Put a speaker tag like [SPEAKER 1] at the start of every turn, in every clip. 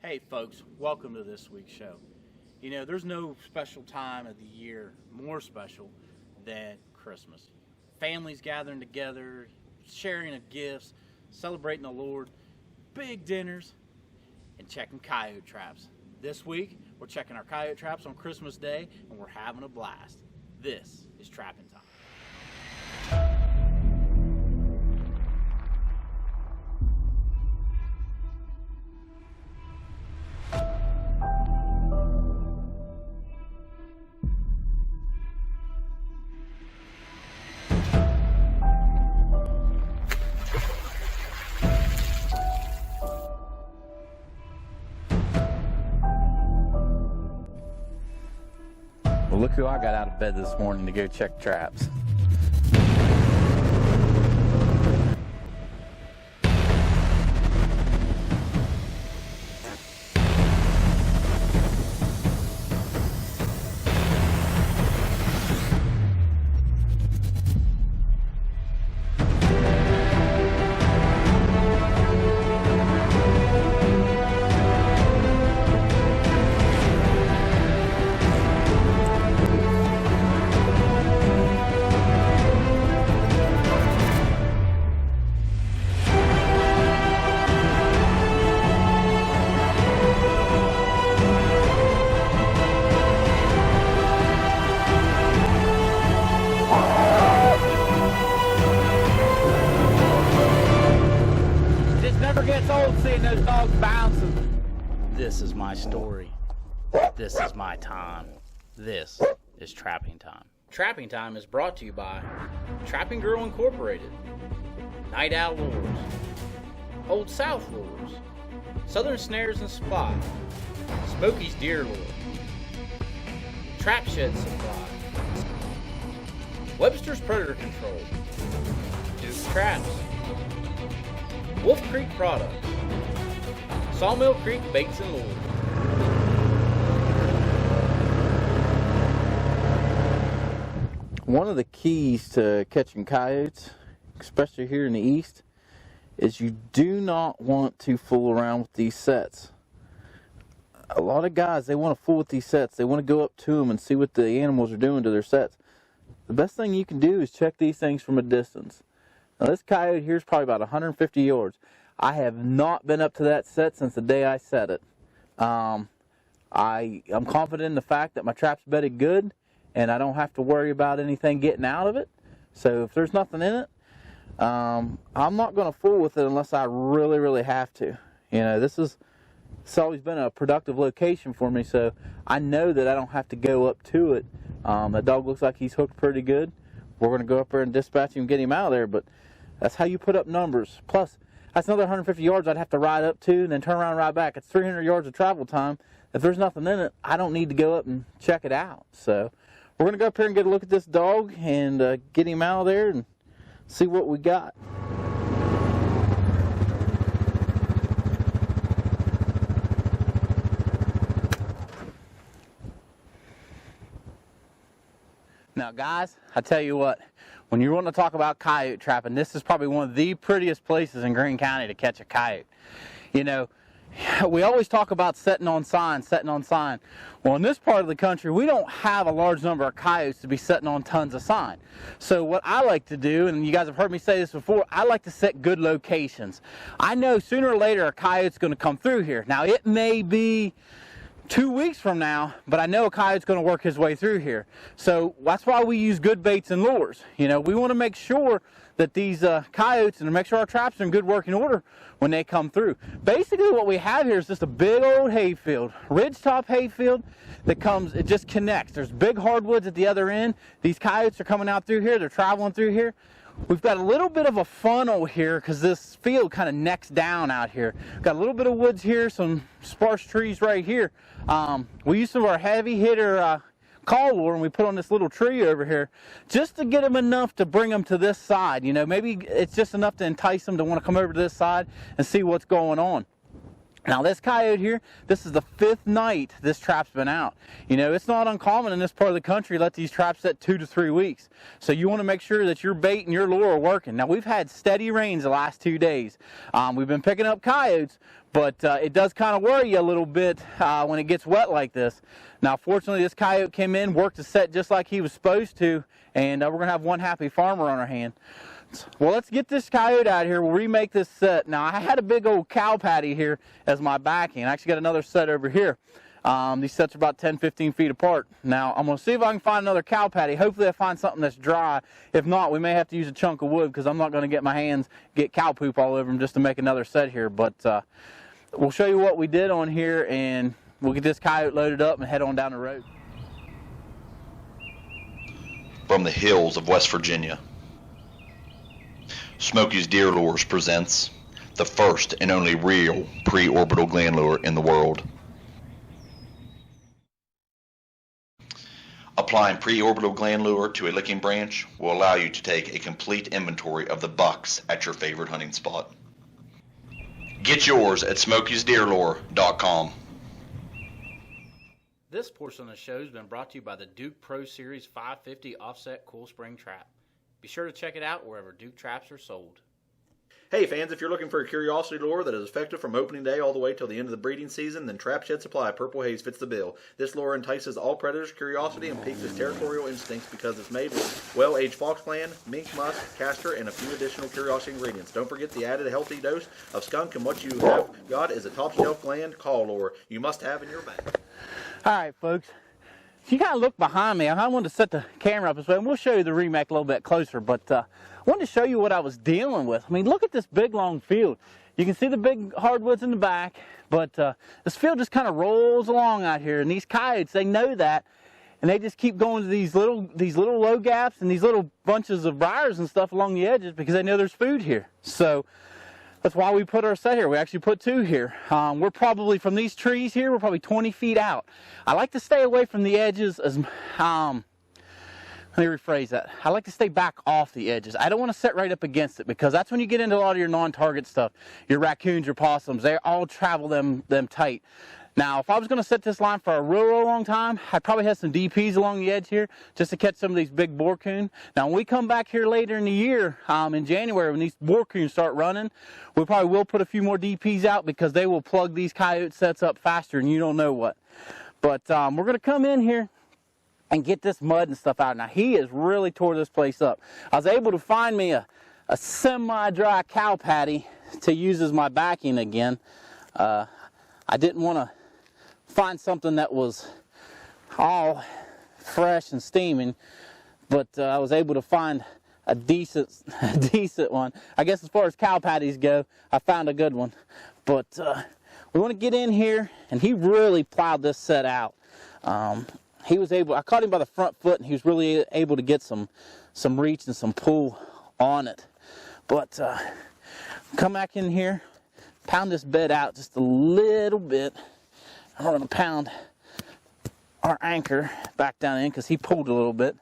[SPEAKER 1] Hey folks, welcome to this week's show. You know, there's no special time of the year more special than Christmas. Families gathering together, sharing of gifts, celebrating the Lord, big dinners, and checking coyote traps. This week, we're checking our coyote traps on Christmas Day, and we're having a blast. This is trapping time. Well, look who I got out of bed this morning to go check traps. Gets old seeing those dogs bouncing. This is my story. This is my time. This is Trapping Time. Trapping Time is brought to you by Trapping Girl Incorporated, Night Owl Lures, Old South Lures, Southern Snares and Supply, Smokey's Deer Lure, Trap Shed Supply, Webster's Predator Control, Duke Traps, Wolf Creek Products, Sawmill Creek Baits and Lures. One of the keys to catching coyotes, especially here in the east, is you do not want to fool around with these sets. A lot of guys, they want to fool with these sets. They want to go up to them and see what the animals are doing to their sets. The best thing you can do is check these things from a distance. Now this coyote here is probably about 150 yards. I have not been up to that set since the day I set it. I'm confident in the fact that my trap's bedded good and I don't have to worry about anything getting out of it. So if there's nothing in it, I'm not going to fool with it unless I really have to. You know, it's always been a productive location for me, so I know that I don't have to go up to it. That dog looks like he's hooked pretty good. We're going to go up there and dispatch him and get him out of there, but that's how you put up numbers. Plus, that's another 150 yards I'd have to ride up to and then turn around and ride back. It's 300 yards of travel time. If there's nothing in it, I don't need to go up and check it out. So we're going to go up here and get a look at this dog and get him out of there and see what we got. Now guys, I tell you what, when you want to talk about coyote trapping, this is probably one of the prettiest places in Greene County to catch a coyote. You know, we always talk about setting on sign. Well, in this part of the country, we don't have a large number of coyotes to be setting on tons of sign. So what I like to do, and you guys have heard me say this before, I like to set good locations. I know sooner or later a coyote's going to come through here. Now it may be 2 weeks from now, but I know a coyote's going to work his way through here. So that's why we use good baits and lures. You know, we want to make sure that these coyotes, and to make sure our traps are in good working order when they come through. Basically what we have here is just a big old hayfield, ridgetop hayfield that comes, it just connects. There's big hardwoods at the other end. These coyotes are coming out through here, they're traveling through here. We've got a little bit of a funnel here because this field kind of necks down out here. Got a little bit of woods here, some sparse trees right here. We use some of our heavy hitter call lure and we put on this little tree over here just to get them enough to bring them to this side. You know, maybe it's just enough to entice them to want to come over to this side and see what's going on. Now this coyote here, this is the 5th night this trap's been out. You know, it's not uncommon in this part of the country to let these traps set 2 to 3 weeks. So you want to make sure that your bait and your lure are working. Now we've had steady rains the last 2 days. We've been picking up coyotes, but it does kind of worry you a little bit when it gets wet like this. Now fortunately this coyote came in, worked the set just like he was supposed to, and we're going to have one happy farmer on our hand. Well, let's get this coyote out here. We'll remake this set. Now, I had a big old cow patty here as my backing. I actually got another set over here. These sets are about 10, 15 feet apart. Now, I'm going to see if I can find another cow patty. Hopefully, I find something that's dry. If not, we may have to use a chunk of wood because I'm not going to get my hands, get cow poop all over them just to make another set here. But we'll show you what we did on here, and we'll get this coyote loaded up and head on down the road.
[SPEAKER 2] From the hills of West Virginia, Smokey's Deer Lures presents the first and only real pre-orbital gland lure in the world. Applying pre-orbital gland lure to a licking branch will allow you to take a complete inventory of the bucks at your favorite hunting spot. Get yours at smokiesdeerlure.com.
[SPEAKER 1] This portion of the show has been brought to you by the Duke Pro Series 550 Offset Cool Spring Trap. Be sure to check it out wherever Duke traps are sold.
[SPEAKER 3] Hey fans, if you're looking for a curiosity lure that is effective from opening day all the way till the end of the breeding season, then Trap Shed Supply Purple Haze fits the bill. This lure entices all predators' curiosity and piques his territorial instincts because it's made with well-aged foxgland, mink musk, castor, and a few additional curiosity ingredients. Don't forget the added healthy dose of skunk, and what you have got is a top-shelf gland call lure you must have in your bag.
[SPEAKER 1] All right, folks. You kind of look behind me. I wanted to set the camera up this way, and we'll show you the remake a little bit closer, but I wanted to show you what I was dealing with. I mean, look at this big, long field. You can see the big hardwoods in the back, but this field just kind of rolls along out here, and these coyotes, they know that, and they just keep going to these little low gaps and these little bunches of briars and stuff along the edges because they know there's food here. So that's why we put our set here. We actually put 2 here. We're probably, from these trees here, we're probably 20 feet out. I like to stay away from the edges as, let me rephrase that. I like to stay back off the edges. I don't want to sit right up against it because that's when you get into a lot of your non-target stuff. Your raccoons, your possums, they all travel them tight. Now, if I was going to set this line for a real long time, I'd probably have some DPs along the edge here just to catch some of these big boar coon. Now, when we come back here later in the year, in January, when these boar coons start running, we probably will put a few more DPs out because they will plug these coyote sets up faster and you don't know what. But we're going to come in here and get this mud and stuff out. Now, he has really tore this place up. I was able to find me a semi-dry cow patty to use as my backing again. I didn't want to find something that was all fresh and steaming, but I was able to find a decent one. I guess as far as cow patties go, I found a good one. But we want to get in here, and he really plowed this set out. He was able, I caught him by the front foot, and he was really able to get some reach and some pull on it. But come back in here, pound this bed out just a little bit. I'm going to pound our anchor back down in because he pulled a little bit.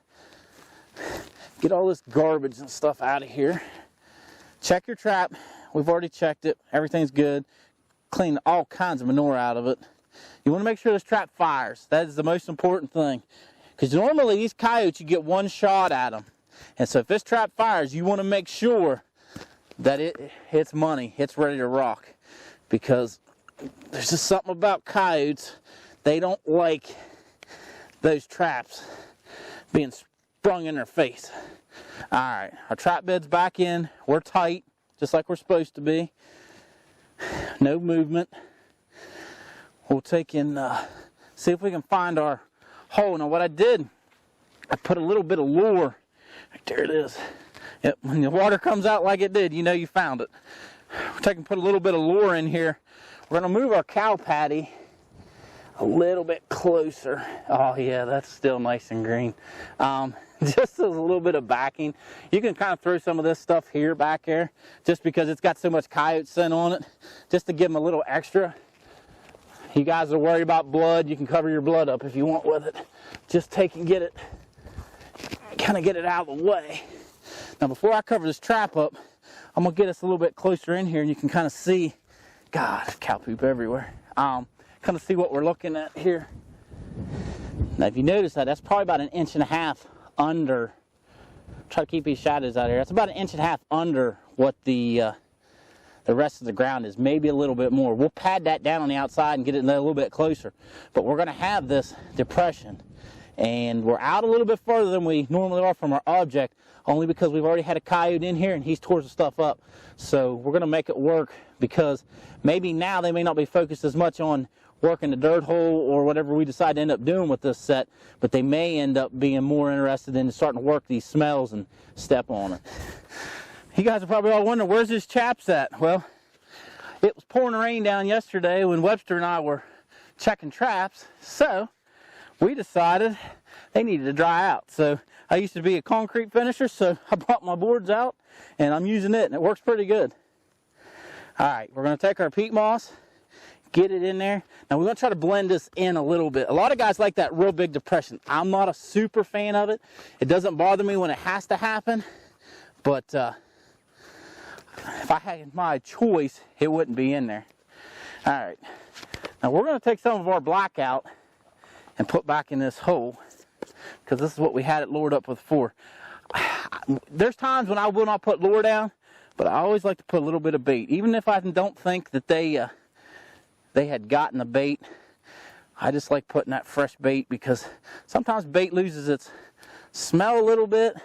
[SPEAKER 1] Get all this garbage and stuff out of here. Check your trap. We've already checked it. Everything's good. Clean all kinds of manure out of it. You want to make sure this trap fires. That is the most important thing. Because normally these coyotes, you get one shot at them. And so if this trap fires, you want to make sure that it's money. It's ready to rock. Because there's just something about coyotes. They don't like those traps being sprung in their face. All right, our trap bed's back in. We're tight, just like we're supposed to be. No movement. We'll take in, see if we can find our hole. Now what I did, I put a little bit of lure. Right there it is. Yep, when the water comes out like it did, you know you found it. Put a little bit of lure in here. We're going to move our cow patty a little bit closer. Oh yeah, that's still nice and green. Just as a little bit of backing. You can kind of throw some of this stuff here back there just because it's got so much coyote scent on it, just to give them a little extra. You guys are worried about blood, you can cover your blood up if you want with it. Just take and get it, kind of get it out of the way. Now before I cover this trap up, I'm going to get us a little bit closer in here and you can kind of see God, cow poop everywhere. Kind of see what we're looking at here. Now, if you notice that, that's probably about 1.5 inches under. Try to keep these shadows out here. That's about 1.5 inches under what the rest of the ground is, maybe a little bit more. We'll pad that down on the outside and get it a little bit closer. But we're going to have this depression, and we're out a little bit further than we normally are from our object, only because we've already had a coyote in here and he's tore the stuff up. So we're going to make it work, because maybe now they may not be focused as much on working the dirt hole or whatever we decide to end up doing with this set, but they may end up being more interested in starting to work these smells and step on it. You guys are probably all wondering, where's this chaps at? Well, it was pouring rain down yesterday when Webster and I were checking traps, so we decided they needed to dry out. So I used to be a concrete finisher, so I brought my boards out and I'm using it, and it works pretty good. All right, we're going to take our peat moss, get it in there. Now we're going to try to blend this in a little bit. A lot of guys like that real big depression. I'm not a super fan of it. It doesn't bother me when it has to happen, but if I had my choice, it wouldn't be in there. All right, now we're going to take some of our black out and put back in this hole, because this is what we had it lured up with before. There's times when I will not put lure down, but I always like to put a little bit of bait. Even if I don't think that they had gotten the bait, I just like putting that fresh bait, because sometimes bait loses its smell a little bit.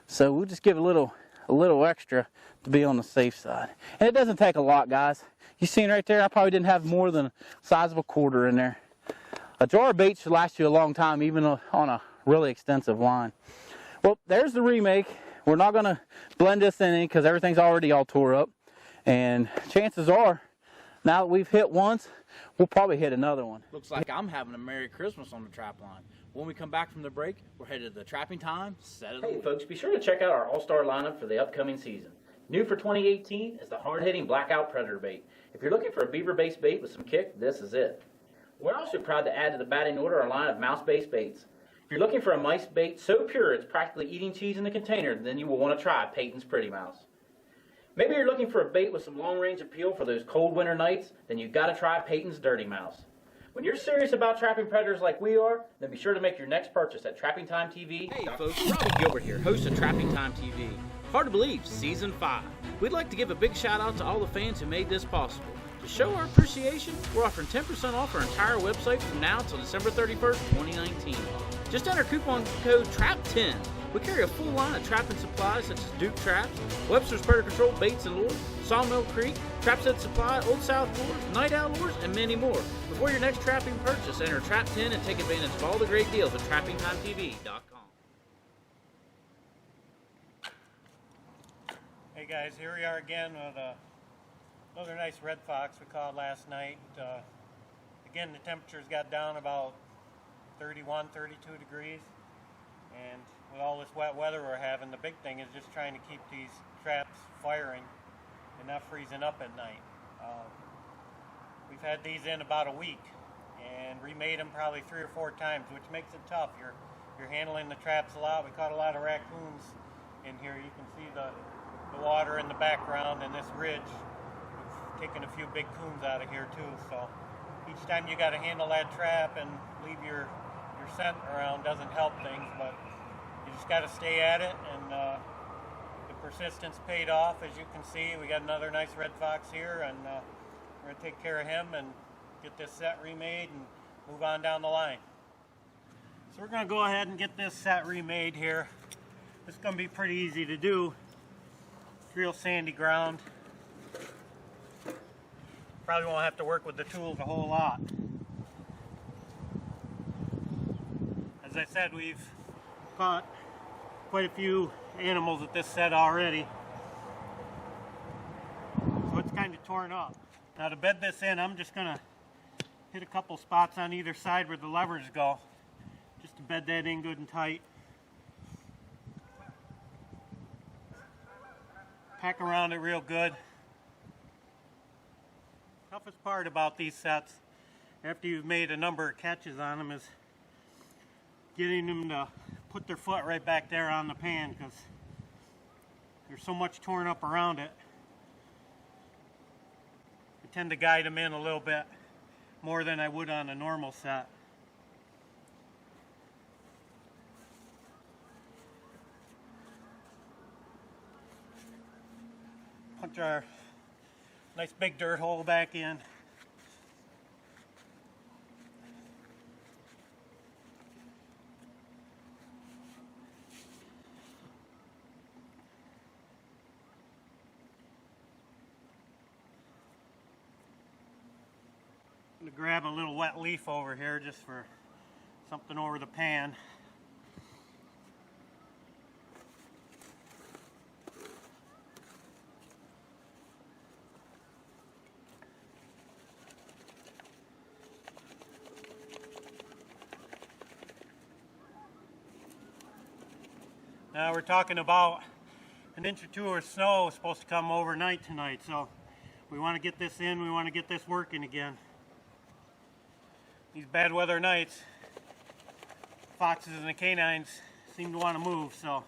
[SPEAKER 1] So we'll just give a little extra to be on the safe side. And it doesn't take a lot, guys. You seen right there, I probably didn't have more than the size of a quarter in there. A jar of bait should last you a long time, even on a really extensive line. Well, there's the remake. We're not going to blend this in because everything's already all tore up. And chances are, now that we've hit once, we'll probably hit another one.
[SPEAKER 4] Looks like I'm having a Merry Christmas on the trap line. When we come back from the break, we're headed to the trapping time set of the
[SPEAKER 5] Hey
[SPEAKER 4] week.
[SPEAKER 5] folks, be sure to check out our all-star lineup for the upcoming season. New for 2018 is the hard-hitting Blackout Predator bait. If you're looking for a beaver-based bait with some kick, this is it. We're also proud to add to the batting order our line of mouse-based baits. If you're looking for a mice bait so pure it's practically eating cheese in the container, then you will want to try Peyton's Pretty Mouse. Maybe you're looking for a bait with some long-range appeal for those cold winter nights, then you've got to try Peyton's Dirty Mouse. When you're serious about trapping predators like we are, then be sure to make your next purchase at Trapping Time TV.
[SPEAKER 4] Hey folks, Robby Gilbert here, host of Trapping Time TV. Hard to believe, Season 5. We'd like to give a big shout out to all the fans who made this possible. To show our appreciation, we're offering 10% off our entire website from now until December 31st, 2019. Just enter coupon code TRAP10. We carry a full line of trapping supplies such as Duke traps, Webster's Predator Control baits and lures, Sawmill Creek, Trap Set Supply, Old South lures, Night Owl lures, and many more. Before your next trapping purchase, enter TRAP10 and take advantage of all the great deals at TrappingTimeTV.com.
[SPEAKER 6] Hey guys, here we are again with another nice red fox we caught last night. Again, the temperatures got down about 31, 32 degrees, and with all this wet weather we're having, the big thing is just trying to keep these traps firing and not freezing up at night. We've had these in about a week and remade them probably 3 or 4 times, which makes it tough. You're handling the traps a lot. We caught a lot of raccoons in here. You can see the water in the background and this ridge. We've taken a few big coons out of here too, so each time you got to handle that trap and leave your scent around doesn't help things, but you just got to stay at it, and the persistence paid off. As you can see, we got another nice red fox here, and we're going to take care of him and get this set remade and move on down the line. So we're going to go ahead and get this set remade here. It's going to be pretty easy to do. It's real sandy ground. Probably won't have to work with the tools a whole lot. As I said, we've caught quite a few animals at this set already, so it's kind of torn up. Now to bed this in, I'm just going to hit a couple spots on either side where the levers go, just to bed that in good and tight. Pack around it real good. Toughest part about these sets, after you've made a number of catches on them, is getting them to put their foot right back there on the pan, because there's so much torn up around it. tend to guide them in a little bit more than I would on a normal set. Punch our nice big dirt hole back in. I'm going to grab a little wet leaf over here just for something over the pan. Now we're talking about an inch or two of snow is supposed to come overnight tonight, so we want to get this in, we want to get this working again. These bad weather nights, foxes and the canines seem to want to move, so.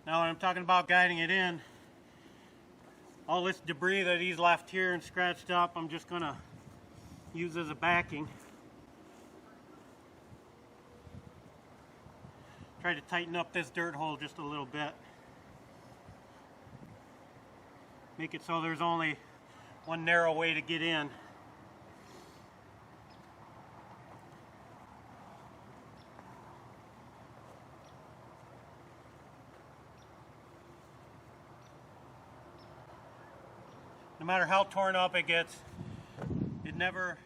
[SPEAKER 6] Now when I'm talking about guiding it in, all this debris that he's left here and scratched up, I'm just going to use as a backing. Try to tighten up this dirt hole just a little bit. Make it so there's only one narrow way to get in. No matter how torn up it gets, it never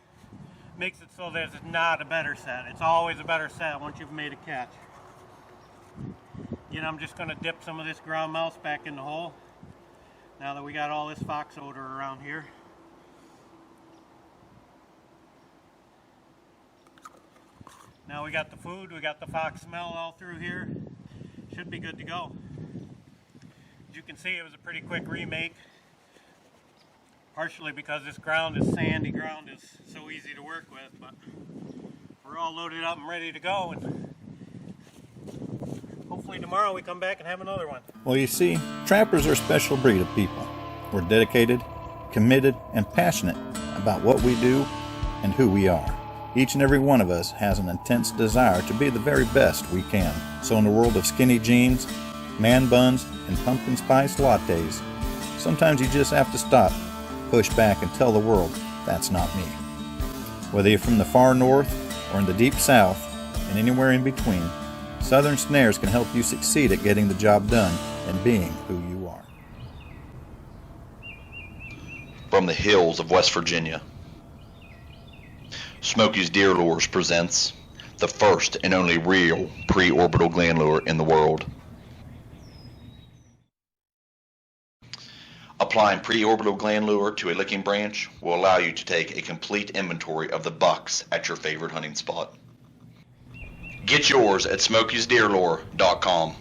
[SPEAKER 6] makes it so that it's not a better set. It's always a better set once you've made a catch. Again, I'm just going to dip some of this ground mouse back in the hole now that we got all this fox odor around here. Now we got the food, we got the fox smell all through here. Should be good to go. As you can see, it was a pretty quick remake. Partially because this ground is sandy ground is so easy to work with, but we're all loaded up and ready to go, and hopefully tomorrow we come back and have another one.
[SPEAKER 7] Well, you see, trappers are a special breed of people. We're dedicated, committed, and passionate about what we do and who we are. Each and every one of us has an intense desire to be the very best we can. So in the world of skinny jeans, man buns, and pumpkin spice lattes, sometimes you just have to stop, push back, and tell the world, that's not me. Whether you're from the far north or in the deep south and anywhere in between, Southern Snares can help you succeed at getting the job done and being who you are.
[SPEAKER 2] From the hills of West Virginia, Smokey's Deer Lures presents the first and only real pre-orbital gland lure in the world. Applying pre-orbital gland lure to a licking branch will allow you to take a complete inventory of the bucks at your favorite hunting spot. Get yours at smokiesdeerlure.com.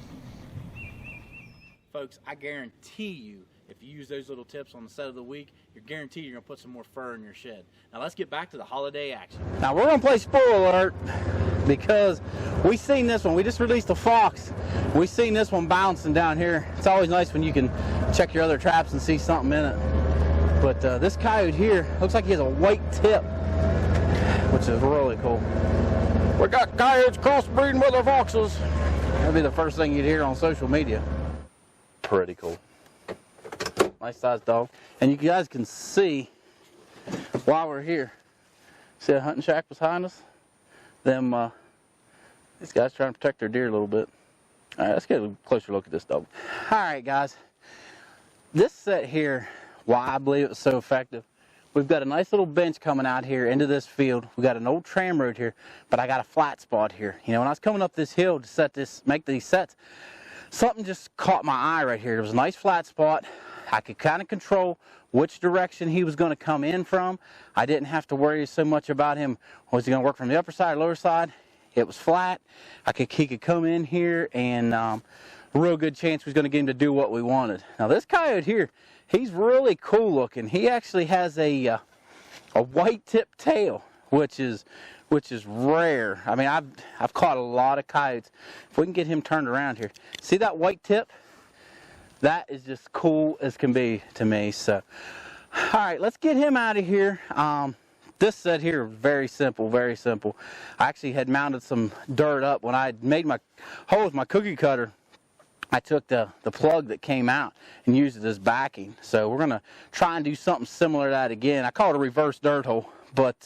[SPEAKER 4] Folks, I guarantee you, if you use those little tips on the set of the week, you're guaranteed you're going to put some more fur in your shed. Now let's get back to the holiday action.
[SPEAKER 1] Now we're going to play spoiler alert because we seen this one. We just released a fox. We seen this one bouncing down here. It's always nice when you can check your other traps and see something in it. But this coyote here looks like he has a white tip, which is really cool. We got coyotes crossbreeding with our foxes. That'd be the first thing you'd hear on social media. Pretty cool. Nice sized dog. And you guys can see while we're here. See that hunting shack behind us? These guys trying to protect their deer a little bit. All right, let's get a closer look at this dog. All right, guys. This set here, why I believe it was so effective. We've got a nice little bench coming out here into this field. We got an old tram road here, but I got a flat spot here. You know, when I was coming up this hill to make these sets, something just caught my eye right here. There was a nice flat spot. I could kind of control which direction he was going to come in from. I didn't have to worry so much about him. Was he going to work from the upper side or lower side? It was flat. He could come in here, and a real good chance we was going to get him to do what we wanted. Now this coyote here, he's really cool looking. He actually has a white tip tail, which is rare. I mean, I've caught a lot of coyotes. If we can get him turned around here, see that white tip? That is just cool as can be to me. So All right, let's get him out of here. This set here, very simple, very simple. I actually had mounted some dirt up when I made my hole with my cookie cutter. I took the plug that came out and used it as backing. So we're gonna try and do something similar to that again. I call it a reverse dirt hole, but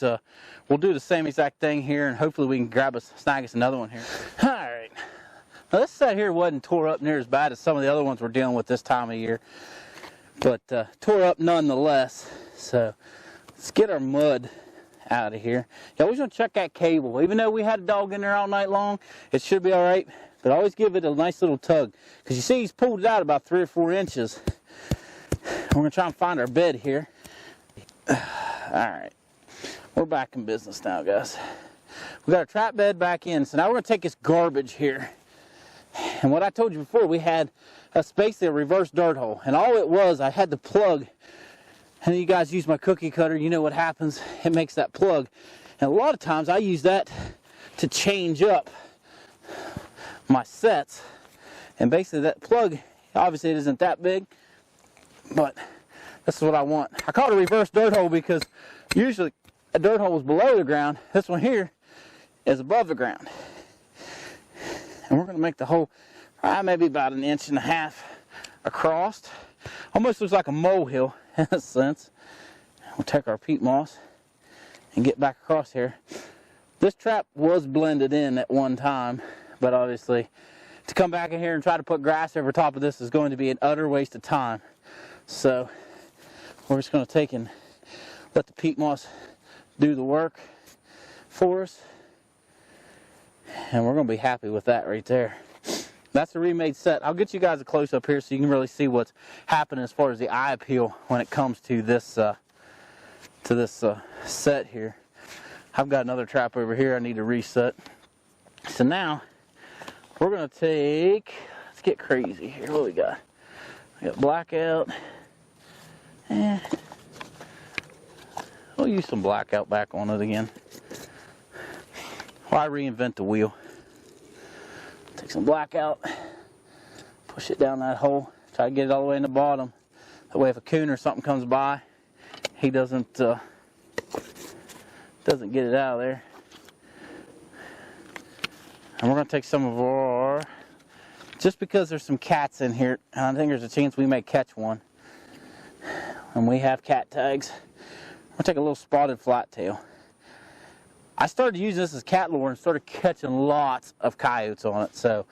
[SPEAKER 1] we'll do the same exact thing here, and hopefully we can snag us another one here. All right, now this set here wasn't tore up near as bad as some of the other ones we're dealing with this time of year, but tore up nonetheless. So let's get our mud out of here. You always want to check that cable. Even though we had a dog in there all night long, it should be all right, but always give it a nice little tug, because you see he's pulled it out about 3 or 4 inches. We're going to try and find our bed here. All right, we're back in business now, guys. We got our trap bed back in, so now we're going to take this garbage here. And what I told you before, we had basically a reverse dirt hole, and all it was, I had the plug. And you guys use my cookie cutter, you know what happens. It makes that plug. And a lot of times I use that to change up my sets. And basically that plug, obviously it isn't that big, but this is what I want. I call it a reverse dirt hole because usually a dirt hole is below the ground. This one here is above the ground. And we're going to make the hole maybe about 1.5 inches across. Almost looks like a molehill in a sense. We'll take our peat moss and get back across here. This trap was blended in at one time, but obviously to come back in here and try to put grass over top of this is going to be an utter waste of time. So we're just going to take and let the peat moss do the work for us, and we're going to be happy with that right there. That's a remade set. I'll get you guys a close-up here so you can really see what's happening as far as the eye appeal when it comes to this set here. I've got another trap over here I need to reset. So now we're going to let's get crazy here. What we got? We got blackout. We'll use some blackout back on it again. Why reinvent the wheel? Take some blackout, push it down that hole, try to get it all the way in the bottom. That way if a coon or something comes by, he doesn't get it out of there. And we're going to take some of our, just because there's some cats in here, and I think there's a chance we may catch one. And we have cat tags. We're going to take a little spotted flattail. I started using this as cat lure and started catching lots of coyotes on it, so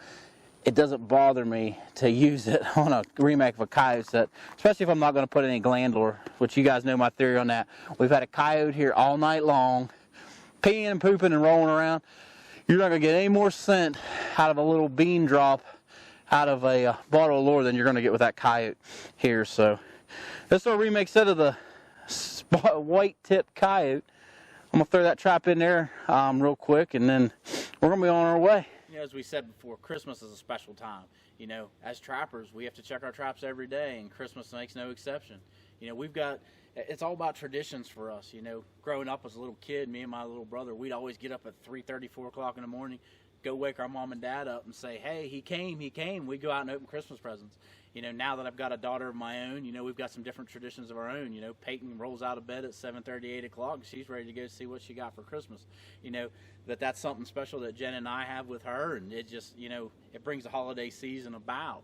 [SPEAKER 1] it doesn't bother me to use it on a remake of a coyote set, especially if I'm not going to put any gland lure, which you guys know my theory on that. We've had a coyote here all night long, peeing and pooping and rolling around. You're not going to get any more scent out of a little bean drop out of a bottle of lure than you're going to get with that coyote here. So this is our remake set of the white-tipped coyote. I'm going to throw that trap in there real quick, and then we're going to be on our way.
[SPEAKER 4] You know, as we said before, Christmas is a special time. You know, as trappers, we have to check our traps every day, and Christmas makes no exception. You know, it's all about traditions for us. You know, growing up as a little kid, me and my little brother, we'd always get up at 3:30, 4 o'clock in the morning, go wake our mom and dad up and say, hey, he came. We'd go out and open Christmas presents. You know, now that I've got a daughter of my own, you know, we've got some different traditions of our own. You know, Peyton rolls out of bed at 7:30, 8 o'clock, and she's ready to go see what she got for Christmas. You know, that's something special that Jen and I have with her, and it just, you know, it brings the holiday season about.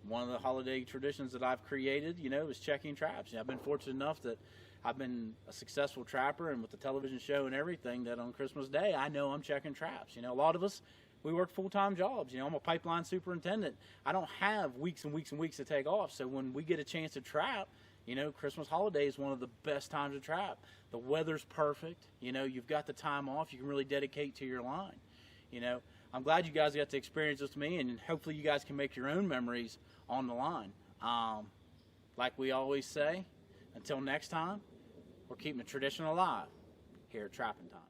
[SPEAKER 4] One of the holiday traditions that I've created, you know, is checking traps. I've been fortunate enough that I've been a successful trapper, and with the television show and everything, that on Christmas Day, I know I'm checking traps. You know, a lot of us, we work full-time jobs. You know, I'm a pipeline superintendent. I don't have weeks and weeks and weeks to take off. So when we get a chance to trap, you know, Christmas holiday is one of the best times to trap. The weather's perfect. You know, you've got the time off. You can really dedicate to your line. You know, I'm glad you guys got to experience this with me, and hopefully you guys can make your own memories on the line. Like we always say, until next time, we're keeping the tradition alive here at Trapping Time.